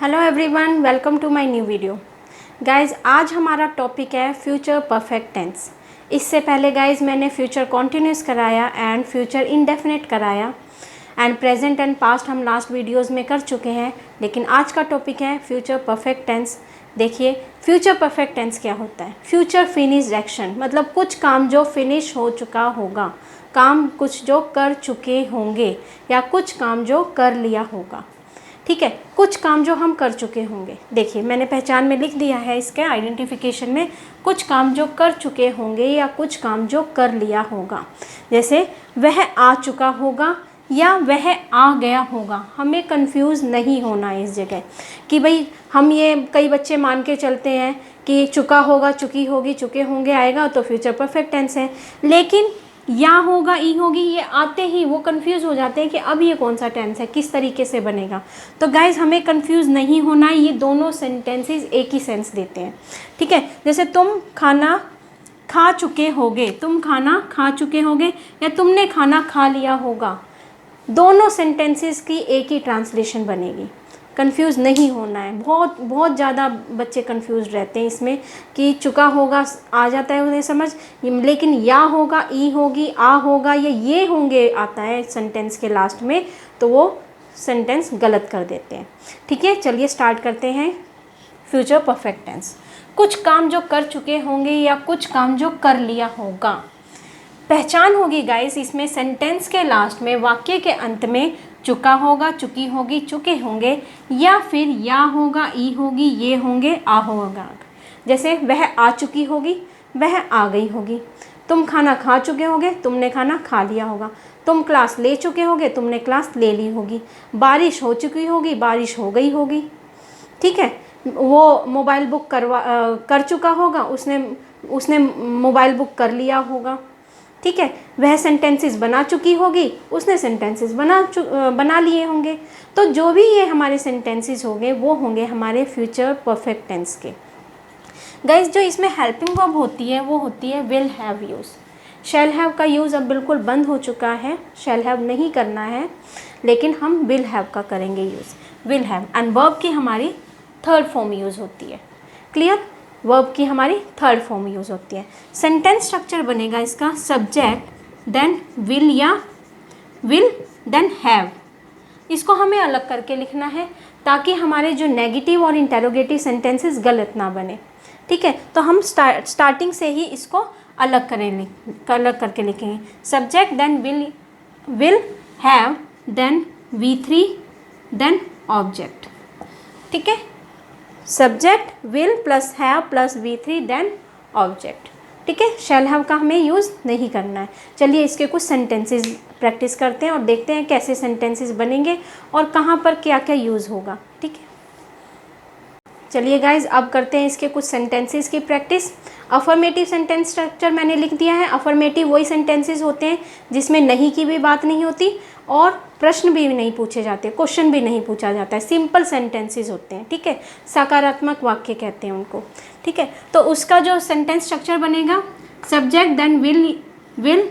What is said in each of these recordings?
Hello everyone, welcome to my new video. Guys, आज हमारा topic है फ्यूचर परफेक्ट टेंस। इससे पहले गाइस मैंने फ्यूचर कॉन्टिन्यूस कराया एंड फ्यूचर इंडेफिनिट कराया एंड प्रेजेंट एंड पास्ट हम लास्ट वीडियोस में कर चुके हैं, लेकिन आज का टॉपिक है फ्यूचर परफेक्ट टेंस। देखिए, फ्यूचर परफेक्ट टेंस क्या होता है। फ्यूचर फिनिश्ड एक्शन मतलब कुछ काम जो फिनिश हो चुका होगा, काम कुछ जो कर चुके होंगे या कुछ काम जो कर लिया होगा। ठीक है, कुछ काम जो हम कर चुके होंगे। देखिए, मैंने पहचान में लिख दिया है, इसके आइडेंटिफिकेशन में कुछ काम जो कर चुके होंगे या कुछ काम जो कर लिया होगा। जैसे वह आ चुका होगा या वह आ गया होगा। हमें कंफ्यूज नहीं होना है इस जगह कि भाई हम ये कई बच्चे मान के चलते हैं कि चुका होगा, चुकी होगी, चुके होंगे आएगा तो फ्यूचर परफेक्ट टेंस है, लेकिन या होगा, ई होगी, ये आते ही वो कंफ्यूज हो जाते हैं कि अब ये कौन सा टेंस है, किस तरीके से बनेगा। तो गाइज हमें कंफ्यूज नहीं होना है, ये दोनों सेंटेंसेस एक ही सेंस देते हैं। ठीक है, जैसे तुम खाना खा चुके होगे, तुम खाना खा चुके होगे या तुमने खाना खा लिया होगा, दोनों सेंटेंसेस की एक ही ट्रांसलेशन बनेगी। कंफ्यूज नहीं होना है। बहुत बहुत ज़्यादा बच्चे कंफ्यूज रहते हैं इसमें कि चुका होगा आ जाता है उन्हें समझ, लेकिन या होगा, ई होगी, आ होगा या ये होंगे आता है सेंटेंस के लास्ट में, तो वो सेंटेंस गलत कर देते हैं। ठीक है, चलिए स्टार्ट करते हैं। फ्यूचर परफेक्ट टेंस, कुछ काम जो कर चुके होंगे या कुछ काम जो कर लिया होगा। पहचान होगी गाइस इसमें, सेंटेंस के लास्ट में, वाक्य के अंत में चुका होगा, चुकी होगी, चुके होंगे या फिर या होगा, ई होगी, ये होंगे, आ होगा। जैसे वह आ चुकी होगी, वह आ गई होगी। तुम खाना खा चुके होगे, तुमने खाना खा लिया होगा। तुम क्लास ले चुके होगे, तुमने क्लास ले ली होगी। बारिश हो चुकी होगी, बारिश हो गई होगी। ठीक है, वो मोबाइल बुक कर चुका होगा, उसने मोबाइल बुक कर लिया होगा। ठीक है, वह सेंटेंसेस बना चुकी होगी, उसने सेंटेंसेस बना लिए होंगे। तो जो भी ये हमारे सेंटेंसेस होंगे वो होंगे हमारे फ्यूचर परफेक्ट टेंस के। गाइस, जो इसमें हेल्पिंग वर्ब होती है वो होती है will have use. Shall have का यूज़ अब बिल्कुल बंद हो चुका है, शैल हैव नहीं करना है, लेकिन हम विल हैव का करेंगे use. Will have and verb की हमारी थर्ड फॉर्म यूज़ होती है। क्लियर, वर्ब की हमारी थर्ड फॉर्म यूज़ होती है। सेंटेंस स्ट्रक्चर बनेगा इसका सब्जेक्ट देन विल या विल देन हैव। इसको हमें अलग करके लिखना है ताकि हमारे जो नेगेटिव और इंटेरोगेटिव सेंटेंसेस गलत ना बने। ठीक है, तो हम स्टार्टिंग से ही इसको अलग करके लिखेंगे। Subject then will have then V3 then object. ठीक है, subject will plus have plus V3 then object. ठीक है, शैल हैव का हमें यूज़ नहीं करना है। चलिए इसके कुछ सेंटेंसेस प्रैक्टिस करते हैं और देखते हैं कैसे सेंटेंसेस बनेंगे और कहाँ पर क्या क्या यूज़ होगा। ठीक है, चलिए गाइज अब करते हैं इसके कुछ सेंटेंसेस की प्रैक्टिस। अफर्मेटिव सेंटेंस स्ट्रक्चर मैंने लिख दिया है। अफर्मेटिव वही सेंटेंसेस होते हैं जिसमें नहीं की भी बात नहीं होती और प्रश्न भी नहीं पूछे जाते, क्वेश्चन भी नहीं पूछा जाता है, सिंपल सेंटेंसेस होते हैं। ठीक है, सकारात्मक वाक्य कहते हैं उनको। ठीक है, तो उसका जो सेंटेंस स्ट्रक्चर बनेगा subject then will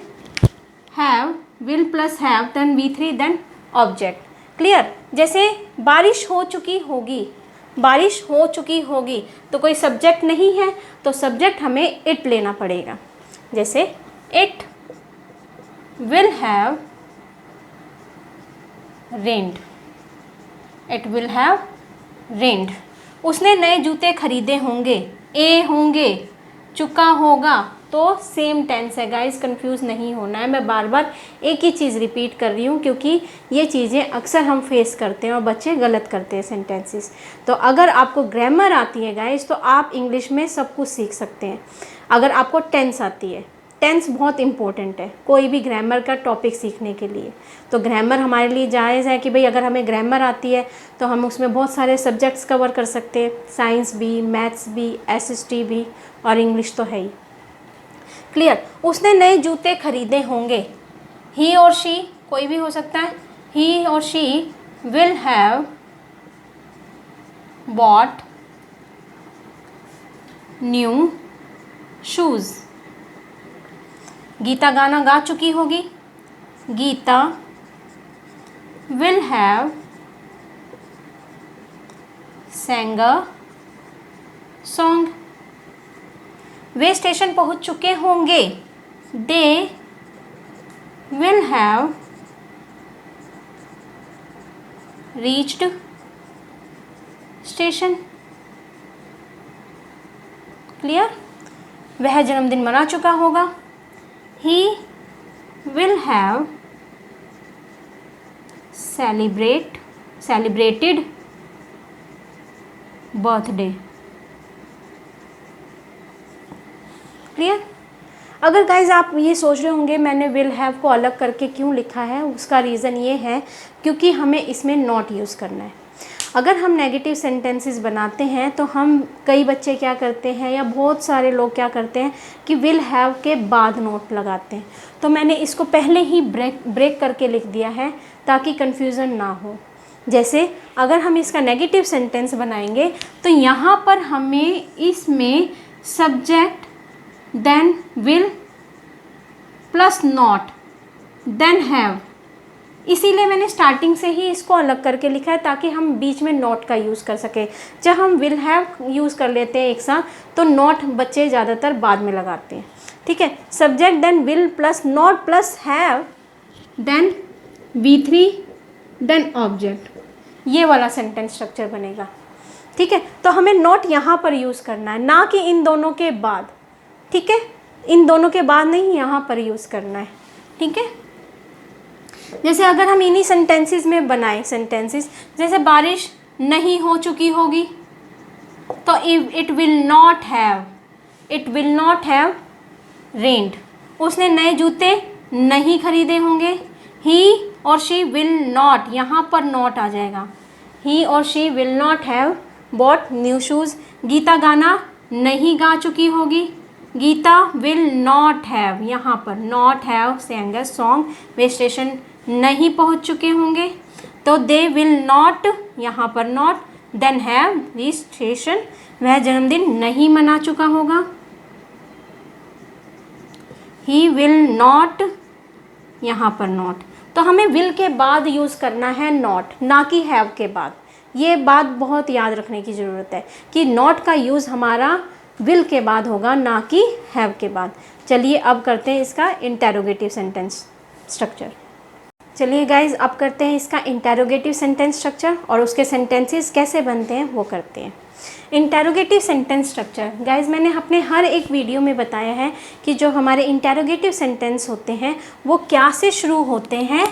have, will plus have then V3 then object. Clear, जैसे बारिश हो चुकी होगी, बारिश हो चुकी होगी तो कोई सब्जेक्ट नहीं है तो सब्जेक्ट हमें इट लेना पड़ेगा। जैसे it will have rained, it will have rained. उसने नए जूते खरीदे होंगे, ए होंगे, चुका होगा, तो सेम टेंस है गाइस, कंफ्यूज नहीं होना है। मैं बार बार एक ही चीज़ रिपीट कर रही हूँ क्योंकि ये चीज़ें अक्सर हम फेस करते हैं और बच्चे गलत करते हैं सेंटेंसेस। तो अगर आपको ग्रामर आती है गाइस तो आप इंग्लिश में सब कुछ सीख सकते हैं। अगर आपको टेंस आती है, टेंस बहुत इंपॉर्टेंट है कोई भी ग्रामर का टॉपिक सीखने के लिए। तो ग्रामर हमारे लिए जायज़ है कि भाई अगर हमें ग्रामर आती है तो हम उसमें बहुत सारे सब्जेक्ट्स कवर कर सकते हैं, साइंस भी, मैथ्स भी, SST भी और इंग्लिश तो है ही। क्लियर, उसने नए जूते खरीदे होंगे, ही और शी कोई भी हो सकता है, ही और she will have bought new shoes. Geeta गाना गा चुकी होगी, Geeta will have sang a song. वे स्टेशन पहुंच चुके होंगे. They will have reached station. Clear. वह जन्मदिन मना चुका होगा. He will have celebrated birthday. Clear. अगर गाइज आप ये सोच रहे होंगे मैंने विल हैव को अलग करके क्यों लिखा है, उसका रीज़न ये है क्योंकि हमें इसमें नॉट यूज़ करना है. अगर हम नेगेटिव सेंटेंसेस बनाते हैं तो हम कई बच्चे क्या करते हैं या बहुत सारे लोग क्या करते हैं कि विल हैव के बाद नॉट लगाते हैं. तो मैंने इसको पहले ही ब्रेक करके लिख दिया है ताकि कन्फ्यूज़न ना हो. जैसे अगर हम इसका नेगेटिव सेंटेंस बनाएंगे तो यहाँ पर हमें इसमें subject then will plus not then have, इसीलिए मैंने स्टार्टिंग से ही इसको अलग करके लिखा है ताकि हम बीच में नॉट का यूज़ कर सकें. जब हम विल हैव यूज़ कर लेते हैं एक साथ तो नॉट बच्चे ज़्यादातर बाद में लगाते हैं. ठीक है. Subject then will plus not plus have then V3 then object, ये वाला सेंटेंस स्ट्रक्चर बनेगा. ठीक है. तो हमें नॉट यहाँ पर यूज़ करना है, ना कि इन दोनों के बाद. ठीक है. इन दोनों के बाद नहीं, यहाँ पर यूज़ करना है. ठीक है. जैसे अगर हम इन्हीं सेंटेंसेस में बनाएं सेंटेंसेस, जैसे बारिश नहीं हो चुकी होगी तो it will not have rained. उसने नए जूते नहीं खरीदे होंगे. ही और शी विल नॉट, यहाँ पर नॉट आ जाएगा. ही और she will not have bought new shoes. Geeta गाना नहीं गा चुकी होगी. गीता विल नॉट हैव, यहाँ पर not have sang a song. वे स्टेशन नहीं पहुँच चुके होंगे तो दे विल नॉट, यहाँ पर not then have reach station. वह जन्मदिन नहीं मना चुका होगा. ही विल नॉट, यहाँ पर नॉट. तो हमें विल के बाद यूज़ करना है नॉट, ना कि हैव के बाद. ये बात बहुत याद रखने की ज़रूरत है कि नॉट का यूज़ हमारा विल के बाद होगा, ना कि हैव के बाद. चलिए अब करते हैं इसका इंटेरोगेटिव सेंटेंस स्ट्रक्चर. चलिए गाइज अब करते हैं इसका इंटेरोगेटिव सेंटेंस स्ट्रक्चर और उसके सेंटेंसेस कैसे बनते हैं वो करते हैं. इंटेरोगेटिव सेंटेंस स्ट्रक्चर गाइज मैंने अपने हर एक वीडियो में बताया है कि जो हमारे इंटेरोगेटिव सेंटेंस होते हैं वो क्या से शुरू होते हैं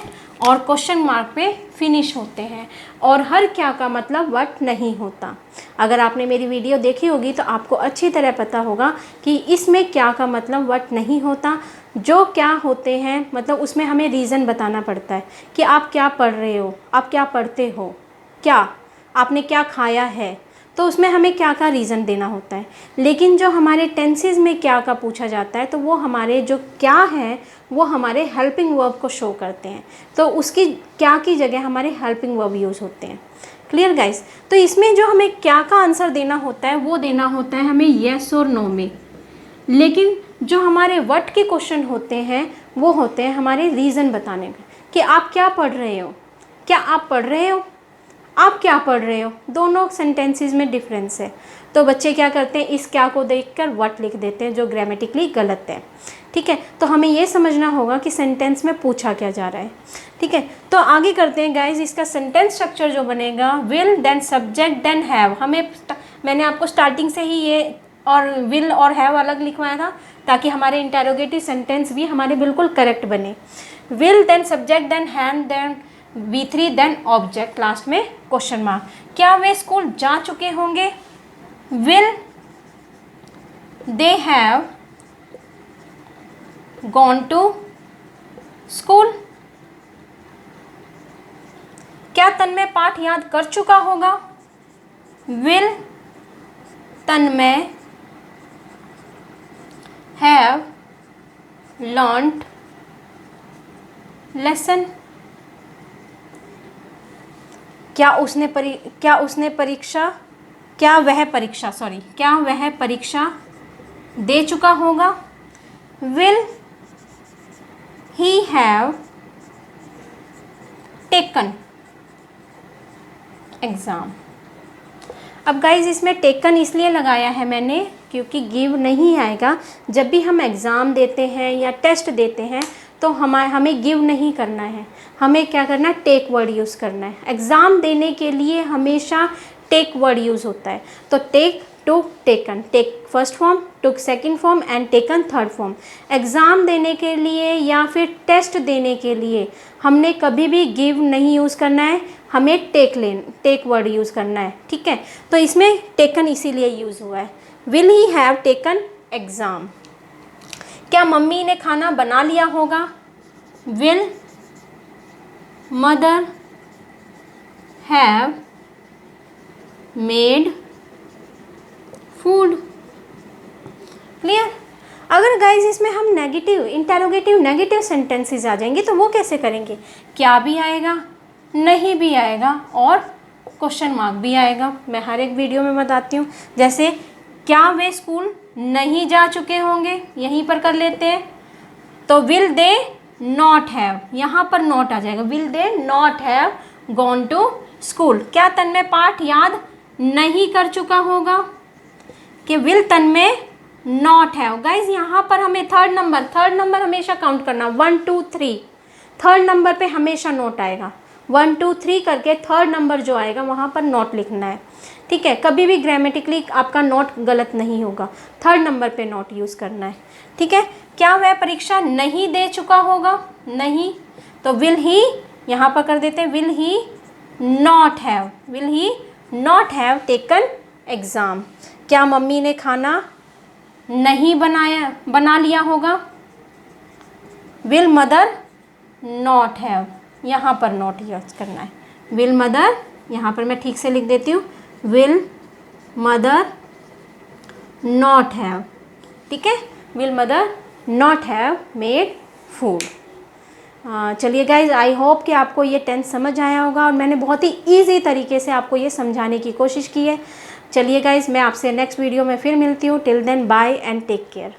और क्वेश्चन मार्क पे फिनिश होते हैं, और हर क्या का मतलब व्हाट नहीं होता. अगर आपने मेरी वीडियो देखी होगी तो आपको अच्छी तरह पता होगा कि इसमें क्या का मतलब व्हाट नहीं होता. जो क्या होते हैं मतलब उसमें हमें रीज़न बताना पड़ता है कि आप क्या पढ़ रहे हो, आप क्या पढ़ते हो, क्या आपने क्या खाया है, तो उसमें हमें क्या का रीज़न देना होता है. लेकिन जो हमारे टेंसेस में क्या का पूछा जाता है तो वो हमारे जो क्या है वो हमारे हेल्पिंग वर्ब को शो करते हैं, तो उसकी क्या की जगह हमारे हेल्पिंग वर्ब यूज़ होते हैं. Clear guys. तो इसमें जो हमें क्या का आंसर देना होता है वो देना होता है हमें येस और नो में. लेकिन जो हमारे व्हाट के क्वेश्चन होते हैं वो होते हैं हमारे रीज़न बताने में कि आप क्या पढ़ रहे हो, क्या आप पढ़ रहे हो, आप क्या पढ़ रहे हो. दोनों सेंटेंसेस में डिफरेंस है. तो बच्चे क्या करते हैं, इस क्या को देखकर व्हाट लिख देते हैं जो ग्रामेटिकली गलत है. ठीक है. तो हमें ये समझना होगा कि सेंटेंस में पूछा क्या जा रहा है. ठीक है. तो आगे करते हैं गाइज. इसका सेंटेंस स्ट्रक्चर जो बनेगा will then subject then have. मैंने आपको स्टार्टिंग से ही ये और विल और हैव अलग लिखवाया था ताकि हमारे इंटेरोगेटिव सेंटेंस भी हमारे बिल्कुल करेक्ट बने. Will then subject then have then V3 then object, last में क्वेश्चन मार्क. क्या वे स्कूल जा चुके होंगे. Will they have gone to school. क्या तन्मय पाठ याद कर चुका होगा. Will Tanmay have learned lesson. क्या वह परीक्षा दे चुका होगा. Will he have taken exam. अब गाइज इसमें टेकन इसलिए लगाया है मैंने क्योंकि गिव नहीं आएगा। जब भी हम एग्ज़ाम देते हैं या टेस्ट देते हैं तो हमें गिव नहीं करना है, हमें क्या करना है, टेक वर्ड यूज़ करना है। एग्ज़ाम देने के लिए हमेशा टेक वर्ड यूज़ होता है। तो take, took, taken, take first form, took second form and taken third form. Exam देने के लिए या फिर टेस्ट देने के लिए हमने कभी भी गिव नहीं यूज़ करना है, हमें टेक वर्ड यूज़ करना है, ठीक है। तो इसमें टेकन इसीलिए यूज़ हुआ है। Will he have taken exam, क्या मम्मी ने खाना बना लिया होगा। Will mother have made food. Clear. अगर गाइज इसमें हम नेगेटिव, इंटेरोगेटिव नेगेटिव सेंटेंसेस आ जाएंगे तो वो कैसे करेंगे, क्या भी आएगा, नहीं भी आएगा और क्वेश्चन मार्क भी आएगा। मैं हर एक वीडियो में बताती हूँ। जैसे क्या वे स्कूल नहीं जा चुके होंगे, यहीं पर कर लेते हैं। तो विल दे नॉट हैव, यहाँ पर नॉट आ जाएगा, will they not have gone to school. क्या तन्मय पाठ याद नहीं कर चुका होगा, कि will Tanmay not have. Guys यहाँ पर हमें थर्ड नंबर हमेशा काउंट करना, 1 2 3, थर्ड नंबर पे हमेशा नोट आएगा। 1 2 3 करके थर्ड नंबर जो आएगा वहाँ पर नोट लिखना है, ठीक है। कभी भी ग्रामेटिकली आपका नोट गलत नहीं होगा, थर्ड नंबर पे नोट यूज़ करना है, ठीक है। क्या वह परीक्षा नहीं दे चुका होगा, नहीं, तो विल ही यहाँ पर कर देते हैं, will he not have taken exam. क्या मम्मी ने खाना नहीं बना लिया होगा, विल मदर नॉट हैव, यहाँ पर नॉट यूज़ करना है। विल मदर, यहाँ पर मैं ठीक से लिख देती हूँ, विल मदर नॉट हैव, ठीक है, will mother not have made food. चलिए गाइज, आई होप कि आपको ये टेंस समझ आया होगा और मैंने बहुत ही ईजी तरीके से आपको ये समझाने की कोशिश की है। चलिए गाइज, मैं आपसे नेक्स्ट वीडियो में फिर मिलती हूँ। Till then bye and take care.